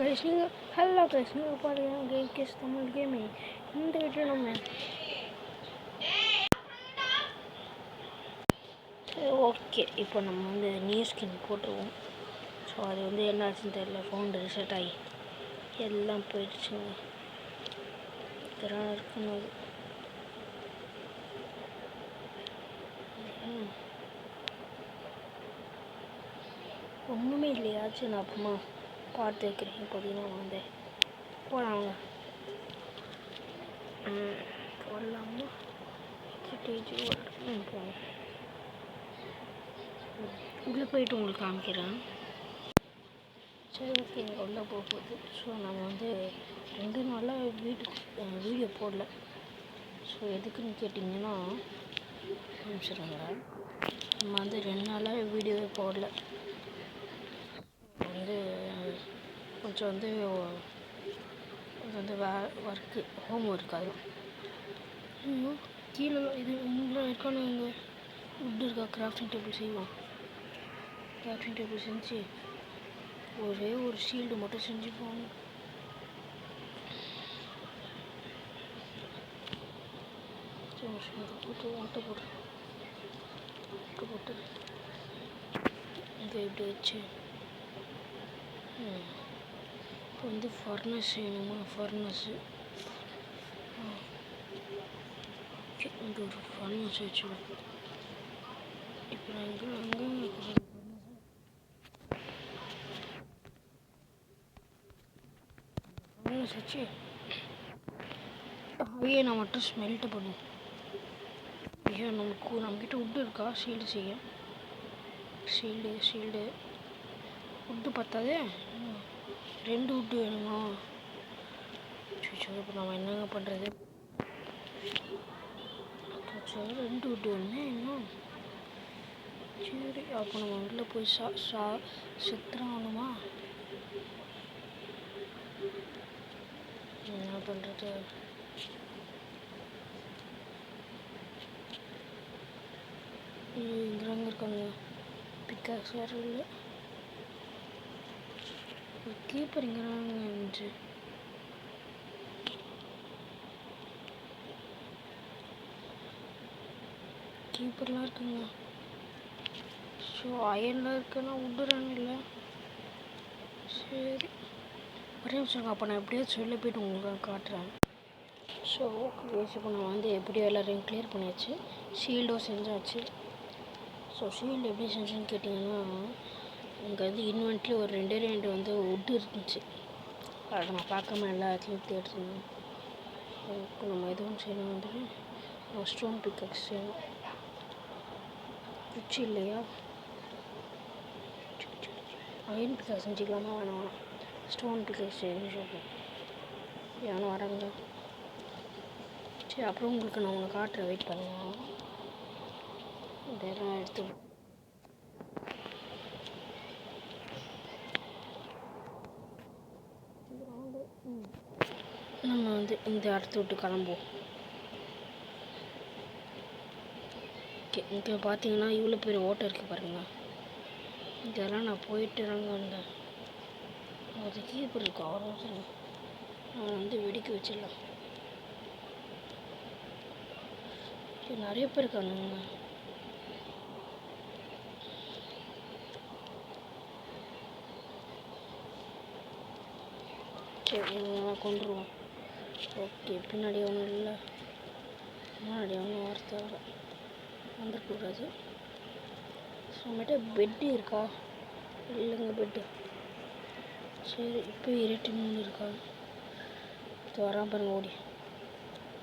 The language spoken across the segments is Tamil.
ஹலோ கைஸ், நீங்கள் பாருங்கள் கேம் கேஸ் தமிழ் கேமிங். இந்த வீட்டில் நம்ம சரி ஓகே, இப்போ நம்ம வந்து நியூ ஸ்கின் போட்டுருவோம். ஸோ அது வந்து என்ன ஆச்சுன்னு தெரியல, ஃபோன் ரிசெட் ஆகி எல்லாம் போயிடுச்சுங்க. இதெல்லாம் இருக்கணும். ஒன்றுமே இல்லையாச்சும் நான் அப்புறமா பார்த்து வைக்கிறேன். பார்த்தீங்கன்னா வந்து போகலாங்க, போடலாமா? போகலாம். உள்ளே போயிட்டு உங்களுக்கு காமிக்கிறேன். சரி ஓகே, உள்ளே போகுது. ஸோ நம்ம வந்து 2 நாளாக வீடியோ போடல. ஸோ எதுக்குன்னு கேட்டிங்கன்னா, காமிச்சிடுங்க. நம்ம வந்து 2 நாளாக வீடியோவே போடல. வந்து கொஞ்சம் வந்து ஒர்க்கு, ஹோம் ஒர்க். அது இன்னும் கீழே இது உங்களை இருக்கானு இங்கே உட் இருக்கா? கிராஃப்டிங் டேபிள் செய்வோம். கிராஃப்டிங் டேபிள் செஞ்சு ஒரே ஒரு ஷீல்டு மட்டும் செஞ்சுப்போம். போட்டு போட்டு இங்கே இப்படி வச்சு இப்போ வந்து ஃபர்னஸ் செய்யணுமா? ஃபர்னஸ்ஸு ஓகே, இங்கே ஒரு ஃபர்னஸ் வச்சுடும். இப்போ நான் அங்கே ஃபர்னஸ் வச்சு அவையே நான் மட்டும் ஸ்மெல்ட்டு பண்ணுவோம். ஐயோ, நம்மக்கிட்ட உட்டு இருக்கா ஷீல்டு செய்ய? ஷீல்டு உட்டு பத்தாதே, 2 உட்டு வேணுமா? சரி, இப்போ நம்ம என்னங்க பண்ணுறது? 2 உட்டு வேணுமே இன்னும். சரி, அப்போ நம்ம உள்ளே போய் செத்துறானுமா? என்ன பண்ணுறது? இங்கே இருக்காங்க. பிக்காக்ஸ் வேறு இல்லை. கீப்பர் இங்கே இருந்துச்சு. கீப்பர்லாம் இருக்குங்க. ஸோ அயன்லாம் இருக்குன்னா விடுறாங்க இல்லை. சரி, ஒரே நிமிஷம். அப்போ நான் எப்படியாச்சும் வெளில போய்ட்டு உங்களுக்கு காட்டுறேன். ஸோ இப்போ நான் வந்து எப்படியோ எல்லோரையும் கிளியர் பண்ணியாச்சு. ஷீல்டும் செஞ்சாச்சு. ஸோ ஷீல்டு எப்படி செஞ்சேன்னு கேட்டிங்கன்னா, இங்கே வந்து இன்வென்ட்ரி ஒரு 2 வந்து உட்டு இருந்துச்சு. அதை நான் பார்க்காம எல்லா இடத்துலையும் தேடிருந்தேன். இப்போ நம்ம எதுவும் செய்யணும் வந்துட்டு ஸ்டோன் பிக்கக்ஸ் செய்யணும். குச்சி இல்லையா? அயன் பிக்கக்ஸ் செஞ்சுக்கலாமா? வேணாம், ஸ்டோன் பிக்கக்ஸ் செஞ்சு ஏன்னா வராங்க. சரி, அப்புறம் உங்களுக்கு நான் உங்களை காட்டுறேன். வெயிட் பண்ணுங்க. இதெல்லாம் எடுத்து நம்ம வந்து இந்த இடத்த விட்டு கிளம்புவோம். ஓகே, இங்கே பார்த்தீங்கன்னா இவ்வளோ பேர் ஓட்டை இருக்குது பாருங்கள். இதெல்லாம் நான் போயிட்டு வந்தேன். அது கீப்பர் இருக்கு. அவரும் நான் வந்து வெடிக்க வச்சிடலாம். நிறைய பேர் இருக்கானுங்க. சரி, இதெல்லாம் கொண்டுருவோம். ஓகே, பின்னாடி ஒன்றும் இல்லை, முன்னாடி ஒன்றும் வார்த்தை வந்துடக்கூடாது. ஸோ நம்மகிட்ட பெட்டு இருக்கா? இல்லைங்க பெட்டு. சரி, இப்போ இரட்டி 3 இருக்கா? இது வரான் பாருங்க, ஓடி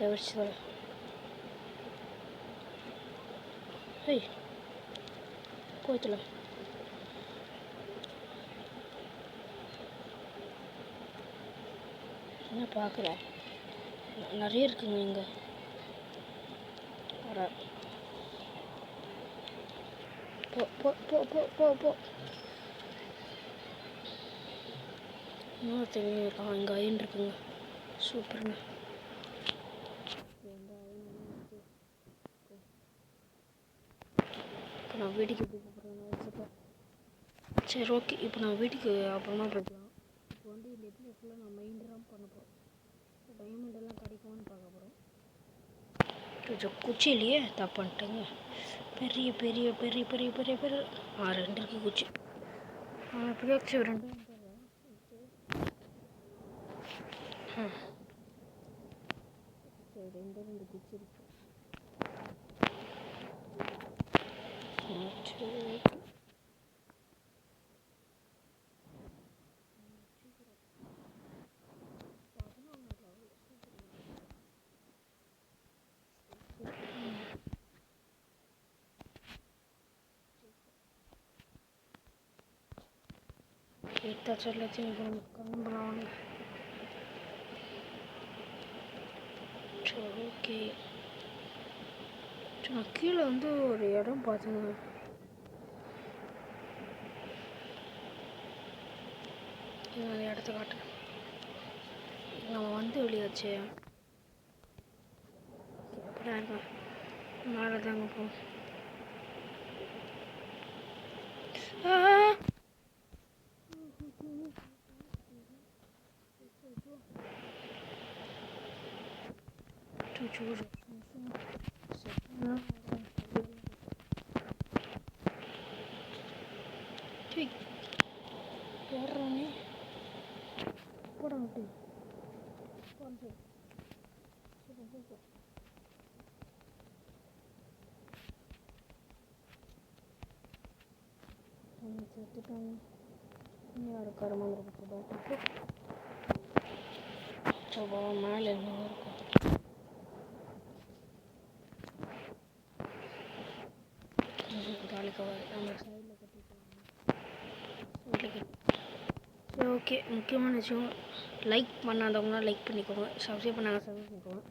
தவிர்த்து வர. ஹேய், போய்த்துல என்ன பார்க்குற? நிறைய இருக்குங்க இங்கே. வர போ போ போ போ போ போ இன்னொரு தெளிவாக இருக்கான். இங்கே அயன் இருக்குங்க. சூப்பருங்க. இப்போ நான் வீட்டுக்கு போய் போகிறேன். சரி ஓகே, இப்போ நான் வீட்டுக்கு அப்புறமா போய்க்கலாம். இப்போ வந்து இந்த இடத்துல ஃபுல்லாக நான் மைண்ட் ரன் பண்ண போகிறோம். டைமண்ட் எல்லாம் கிடைக்குமான்னு பார்க்க போகிறோம். கொஞ்சம் குச்சியிலேயே தப்பான்ட்டுங்க. பெரிய பெரிய பெரிய பெரிய பெரிய பெரிய 2 இருக்குது குச்சி. எப்படியாச்சும் 2 சரி 2 குச்சி இருக்கு. எல்லாத்தையும் கிளம்பலாம். சரி ஓகே. நான் கீழே வந்து ஒரு இடம் பார்த்தேங்க. அந்த இடத்த காட்டுறேன். நம்ம வந்து வெளியாச்சு எப்படா இருக்கேன் மேலே தாங்க போ. ஏறானே போடாங்கட்டு செத்துட்டாங்க. யாரு கருமாந்திர பாட்டுக்கு மேலே என்னங்க இருக்கும். தாலிக்கவா நம்ம சைடில் கட்டிட்டாங்க. சரி ஓகே. முக்கியமான விஷயம், லைக் பண்ணாதவங்களாம் லைக் பண்ணிக்கோங்க, சப்ஸ்கிரைப் பண்ணாங்க சப்ஸ்கிரைப் பண்ணிக்கோங்க,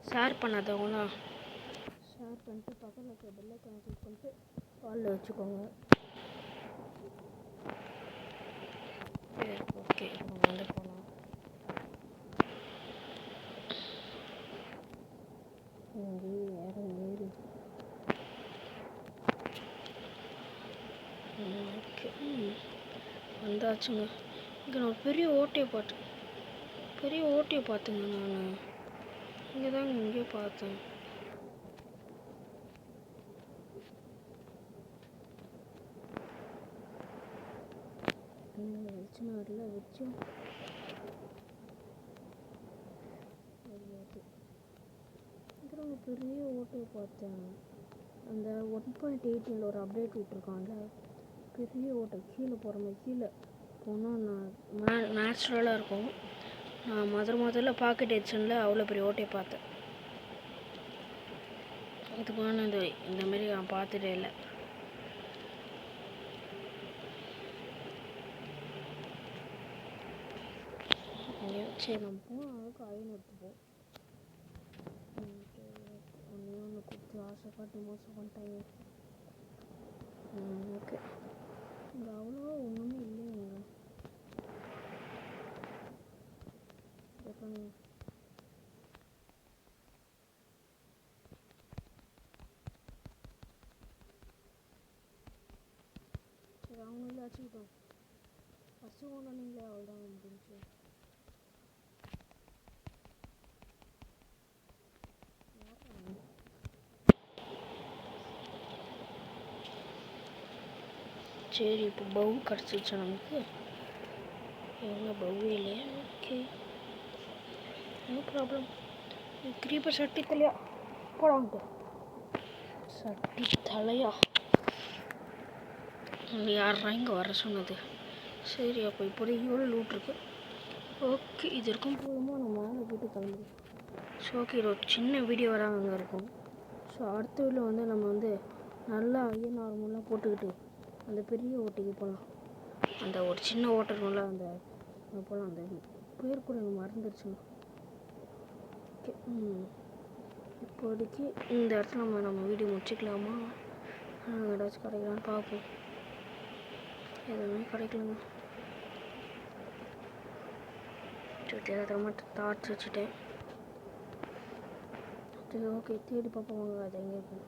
ஷேர் பண்ணாதவங்களாம் ஷேர் பண்ணிட்டு பக்கத்தில் இருக்க பெல்லை கிளிக் பண்ணிட்டு காலில் வச்சுக்கோங்க. சரி ஓகே. நம்ம வந்து போகலாம். ஏறி ஓகே வந்தாச்சுங்க. இங்கே நான் பெரிய ஓட்டையை பார்த்தேங்க. நான் இங்கே தாங்க இங்கேயே பார்த்தேன். வெளிச்சம் வரல வெளிச்சம் இங்கே பெரிய ஓட்டையை பார்த்தேன். அந்த 1.18 ஒரு அப்டேட் விட்டுருக்கான்ல, பெரிய ஓட்டை கீழே போகிற மாதிரி. கீழே போனால் நான் நேச்சுரலாக இருக்கும். நான் முதல்ல பாக்கெட் எடிஷனில் அவ்வளோ பெரிய ஓட்டையை பார்த்தேன். இதுக்கான இந்தமாரி நான் பார்த்துட்டே இல்லை. சரி நம்ம போனால் அதுக்கு அயன் எடுத்துப்போம். ஒன்று கொடுத்து ஆசை காட்டி மோசம் பண்ணிட்டாங்க. ஓகே. இங்கே அவ்வளோவா ஒன்றுமே இல்லைங்க. சரி அவங்களே வச்சுக்கிட்டோம். ஃபஸ்ட்டு ஒன்று நீங்களே அவ்வளோதான் முடிஞ்சு. சரி இப்போ பவு கிடச்சிச்சு நமக்கு. எங்கே பவ்வே இல்லையா? Okay no problem. க்ரீப்பர் சட்டி தலையா போடான்ட்டு சட்டி தலையா யாரா இங்கே வர சொன்னது? சரி அப்போ இப்போதைக்கு எவ்வளோ லூட் இருக்கு. ஓகே இது இருக்கும் போதுமோ நம்ம மேலே போய்ட்டு கிளம்புது. ஸோ ஓகே இது ஒரு சின்ன வீடியோ வராங்க அங்கே இருக்கும். ஸோ அடுத்த வீடியோ வந்து நம்ம வந்து நல்லா ஐயன் நார்மலாக போட்டுக்கிட்டு அந்த பெரிய ஓட்டைக்கு போகலாம். அந்த ஒரு சின்ன ஓட்டை இருக்கும்ல அந்த போகலாம். அந்த பேர் கூட எனக்கு மறந்துருச்சுங்க. ஓகே இப்போதைக்கு இந்த இடத்துல நம்ம வீடியோ முடிச்சுக்கலாமா? ஏதாச்சும் கிடைக்கலான்னு பார்ப்போம். எதுவுமே கிடைக்கலங்க. தெரியாத மட்டும் தாட்ஸ் வச்சுட்டேன். சரி ஓகே தேடி பார்ப்போம். வாங்க அது எங்கே இருக்கும்.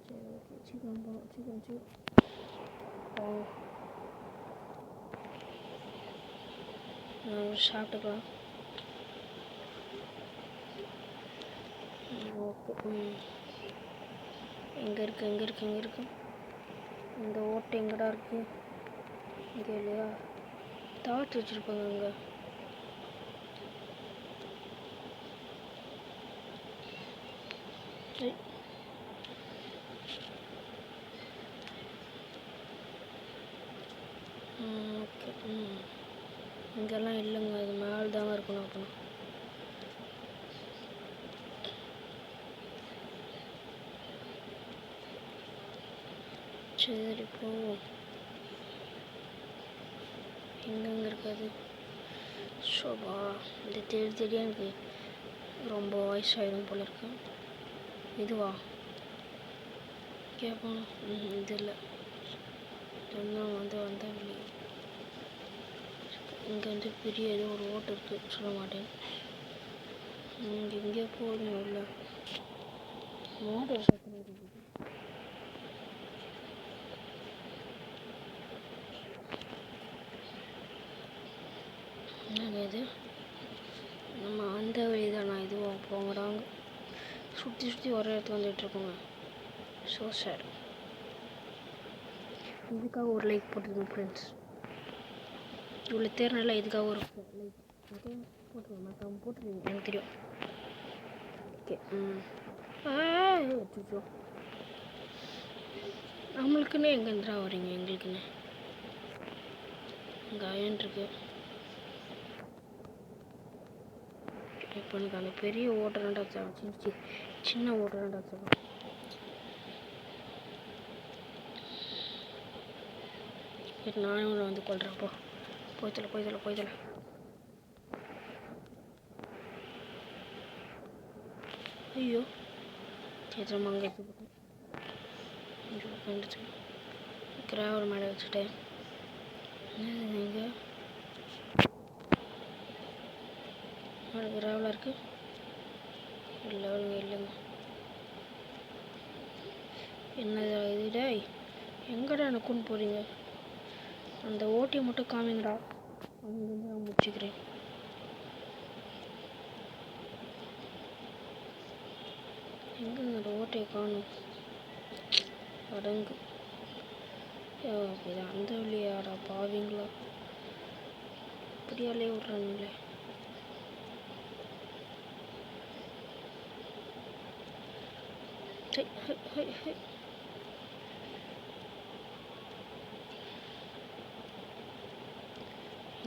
சரி ஓகே சீக்கிரம் போகணும். சீக்கிரம் சாப்பிட்டுக்கலாம். ஓகே. எங்கே இருக்கு? இந்த ஓட்டை எங்கடா இருக்கு? இங்கே இல்லையா? தாட் வச்சுருப்பாங்க அங்கே. ஓகே. இங்கெல்லாம் இல்லைங்க, இது மேலே தாங்க இருக்கணும். அப்போனா சரி போ. எங்கெங்கே இருக்காது? ஷோபா, இந்த தேடி எனக்கு ரொம்ப வயசாகிடும் போல இருக்கு. இதுவா கேட்போம்? இது இல்லை. இன்னும் வந்தவில்லை. இங்கே பெரிய ஏதோ ஒரு ஓட்டு இருக்குது, சொல்ல மாட்டேன். எங்கேயோ போகணும். இல்லை மோட்டர் சைக்கிள் இருக்குது. என்னங்க இது? நம்ம அந்த வழி தான். நான் இதுவும் போங்கிறாங்க. சுற்றி ஒரே இடத்துல வந்துட்டுருக்கோங்க. So sad. இதுக்காக ஒரு லைக் போட்டுருங்க ஃப்ரெண்ட்ஸ். இவ்வளோ தேர்னால இதுக்காக ஒரு லைக் ஓகே போட்டுருங்க. மற்றவங்க போட்டுருவீங்க, எனக்கு தெரியும். ஓகே. அச்சோ, நம்மளுக்குன்னு எங்கேருந்துடா வரீங்க? எங்களுக்குன்னு இங்கே அயன் இருக்கு. இப்போ எனக்கு அந்த பெரிய ஓட்டராண்டா தேவை, சின்ன ஓட்டராண்டா தேவை. நானும் உங்களை வந்து கொள்கிறேன். போய்த்தல. ஐயோ சேத்திரம் அங்கே எடுத்து கிராவல் மேலே வச்சுட்டேன். இங்கே கிராவலாக இருக்குது. இல்லைங்க. என்னடா இது? டேய், எங்கடா எனக்கு கொண்டு போகிறீங்க? அந்த ஓட்டியை மட்டும் காமிங்கடா, அங்கேருந்து நான் முடிச்சுக்கிறேன். எங்கேங்க அந்த ஓட்டையை காணும்? அடங்கு. இது அந்த வழியாடா பாவீங்களா? இப்படியாலே விட்றானுங்களே.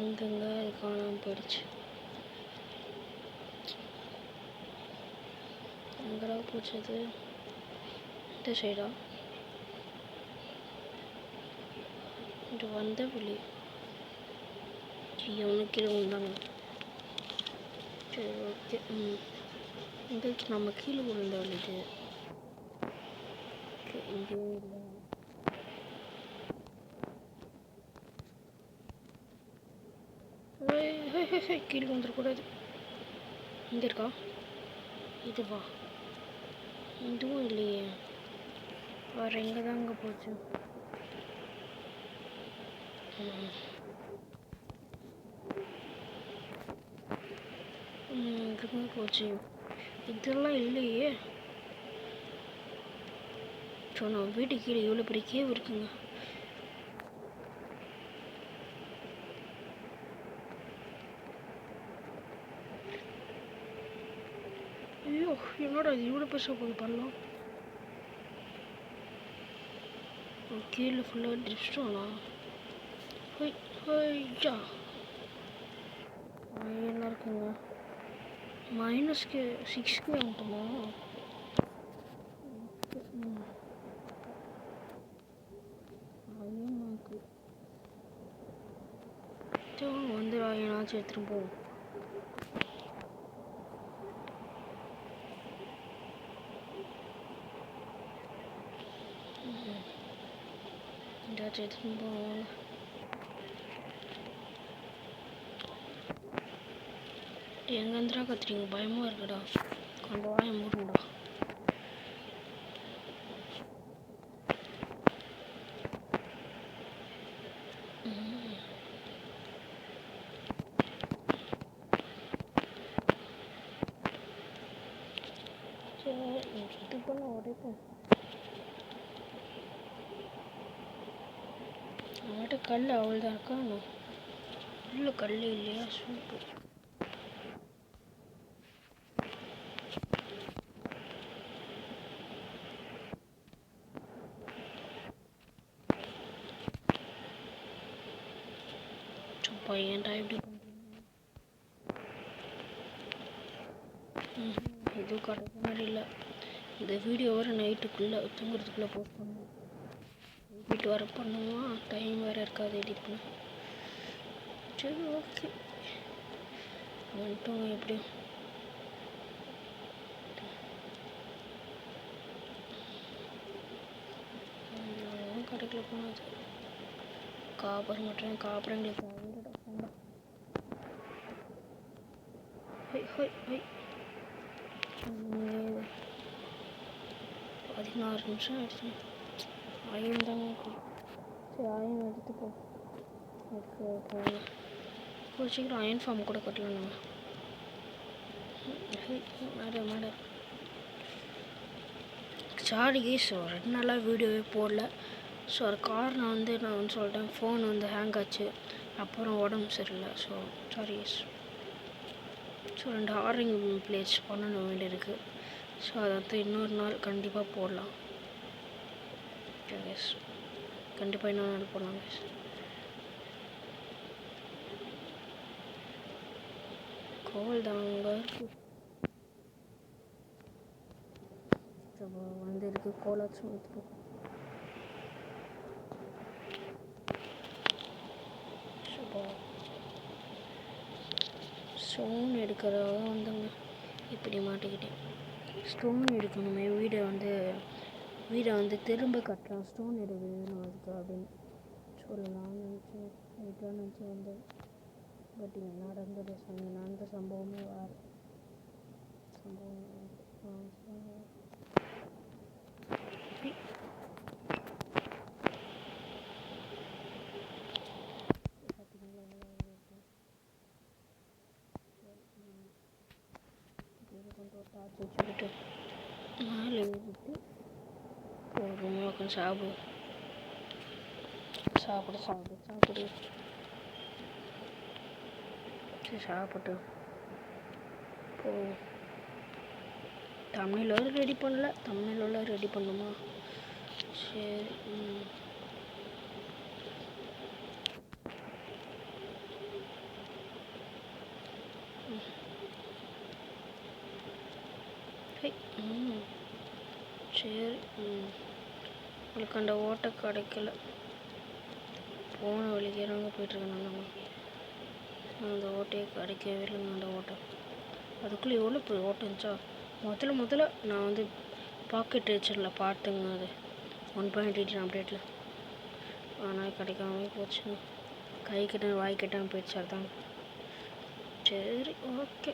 எங்கெங்க அது காணாமல் போயிடுச்சு. எங்கடா போச்சது? இந்த சைடா? இது வந்த வழி. எவனுக்கு கீழே விழுந்தாங்க. சரி ஓகே. எங்களுக்கு நம்ம கீழே விழுந்த வழி இது. ஓகே, இங்கேயும் இல்லை. கீழே வந்துடக்கூடாது. இங்கே இருக்கா? இதுவா? இதுவும் இல்லையே. வேறு எங்கே தாங்க போச்சு? எங்கே போச்சு? இதெல்லாம் இல்லையே. ஸோ நம்ம வீட்டுக்கு கீழே இவ்வளோ பெரிய கேவ் இருக்குங்க. ஐயோ, என்னோட இது இவ்வளோ பெருசாக போகுது பண்ணலாம். கீழே ஃபுல்லாக ட்ரிப்ஸ்டோனா? ஹோய்யா என்ன இருக்குங்க? -6 ஆகுமா? வந்து ஏனாச்சும் எடுத்துகிட்டு போவோம். ஏதாச்சும் எடுத்துகிட்டு போவோம். எங்கேருந்துடா கத்துறீங்க? பயமாக இருக்குடா. கொஞ்சம் வாயை மூடுங்கடா. கல் அவ்வளோதான் இருக்கா உள்ள கல் இல்லையா? சூப்பர். ஏன்டா இப்படி பண்ணுறீங்க? எதுவும் காட்டுற மாதிரி இல்லை. இந்த வீடியோ வர நைட்டுக்குள்ளே தூங்குறதுக்குள்ளே போஸ்ட் பண்ணுவோம். வீட்டு வர பண்ணுவோம், டைம் வேறு இருக்காது எடிட் பண்ண. சரி ஓகே வந்துட்டோம். எப்படியும் கடைக்குள்ள போனது காப்பர் மட்டும் காப்பர் எங்களுக்கு வீடோட போண்டா. ஹை ஹை ஹை 16 நிமிஷம் ஆயிடுச்சு. ஆயம் தாங்க. சரி ஆயம் எடுத்துப்போம். ஒரு சீக்கிரம் அயன் ஃபார்ம் கூட கட்டலாம் நம்ம. மேடம் சாரி கேஸ் 2 நாளாக வீடியோவே போடல. ஸோ அது காரணம் வந்து நான் வந்து சொல்லிட்டேன், ஃபோன் வந்து ஹேங் ஆச்சு, அப்புறம் உடம்பு சரியில்லை. So sorry guys. So 2 ordering place பண்ண வேண்டியிருக்கு. ஸோ அதை வந்து இன்னொரு நாள் கண்டிப்பாக போடலாம். ஓகே கேஸ், கண்டிப்பாக இன்னொரு நாள் போடலாம் கேஸ். கோல் தாங்க வந்து இருக்கு. கோலாச்சும் எடுத்துப்போம். ஸ்டோன் எடுக்கிறதாக வந்துங்க இப்படி மாட்டிக்கிட்டேன். ஸ்டோன் எடுக்கணுமே, வீடை வந்து திரும்ப கட்டலாம், ஸ்டோன் எடுக்கணும் அதுக்கு அப்படின்னு சொல்லலாம்னு நினச்சேன். ரைட்டாக நினச்சி வந்தேன். பட் இங்கே நடந்த சம்பவமே வேறு சம்பவம். டார்ச் வச்சுக்கிட்டு மேலே ஏறிட்டு ரூமில் உட்காந்து சாப்பிடு சரி சாப்பிட்டு போ. தமிழில் ரெடி பண்ணல, தமிழில் ரெடி பண்ணுமா? சரி சரி உங்களுக்கு அந்த ஓட்டை கிடைக்கல. போன வழிக்கே நாங்கள் போயிட்டுருக்கேன். நம்ம அந்த ஓட்டையே கிடைக்கவே இல்லைங்க. அந்த ஓட்டை அதுக்குள்ளே எவ்வளோ போய் ஓட்டை இருந்துச்சா. முதல்ல நான் வந்து பாக்கெட் ரிச்சரில் பார்த்துங்க, அது 1.8 அப்டேட்டில். ஆனால் கிடைக்காம போச்சுங்க. கை கிட்ட வாய் கிட்டாமல் போயிடுச்சு. அதுதான் சரி ஓகே.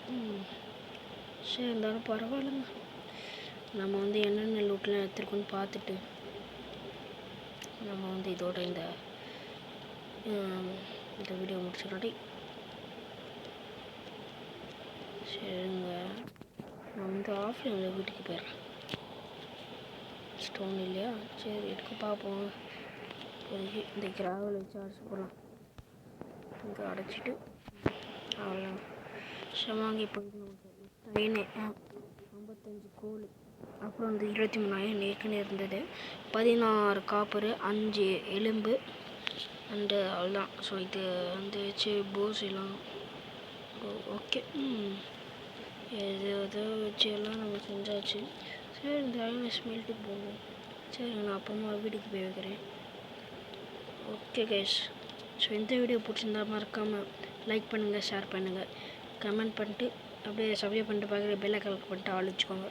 சரி இருந்தாலும் பரவாயில்லைங்க. நம்ம வந்து என்னென்ன லூட்லாம் எடுத்துருக்கோன்னு பார்த்துட்டு நம்ம வந்து இதோட இந்த வீடியோ முடிச்சுக்காட்டி. சரிங்க, நான் வந்து ஆஃப்லைனில் வீட்டுக்கு போயிடுறேன். ஸ்டோன் இல்லையா? சரி எடுக்க பார்ப்போம். இப்போதைக்கு இந்த கிராவல் வச்சு அடைச்சி போடலாம். இங்கே அடைச்சிட்டு அவ்வளோ வாங்கி போயிட்டு நமக்கு ட்ரெயின் 55 கோல், அப்புறம் வந்து 23,000 ஏற்கனவே இருந்தது, 16 காப்பரு, 5 எலும்பு அண்டு அவ்வளோதான். ஸோ இது வந்து வச்சு போஸ் எல்லாம் ஓகே. எதோ வச்சு எல்லாம் நம்ம செஞ்சாச்சு. சரி இந்த அயனை ஸ்மெல்ட்டுக்கு போவோம். சரி நான் அப்புறமா வீட்டுக்கு போய் வைக்கிறேன். ஓகே கைஸ், ஸோ இந்த வீடியோ பிடிச்சிருந்தா மறக்காமல் லைக் பண்ணுங்கள், ஷேர் பண்ணுங்கள், கமெண்ட் பண்ணிட்டு அப்படியே சப்ஸ்கிரைப் பண்ணிட்டு பார்க்குற பெல்லை கலெக்ட் பண்ணிட்டு ஆள் வச்சுக்கோங்க.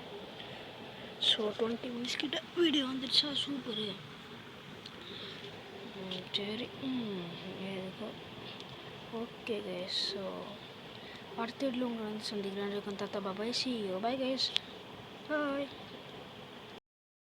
ஸோ 20 மினிட்ஸ் கிட்ட வீடியோ வந்துடுச்சா? சூப்பரு. சரி எதுக்கும் ஓகே கைஸ். ஸோ அடுத்த வீட்டில் உங்களை வந்து சந்திக்கிறேன். தாத்தா bye bye. See you. Bye guys. Bye.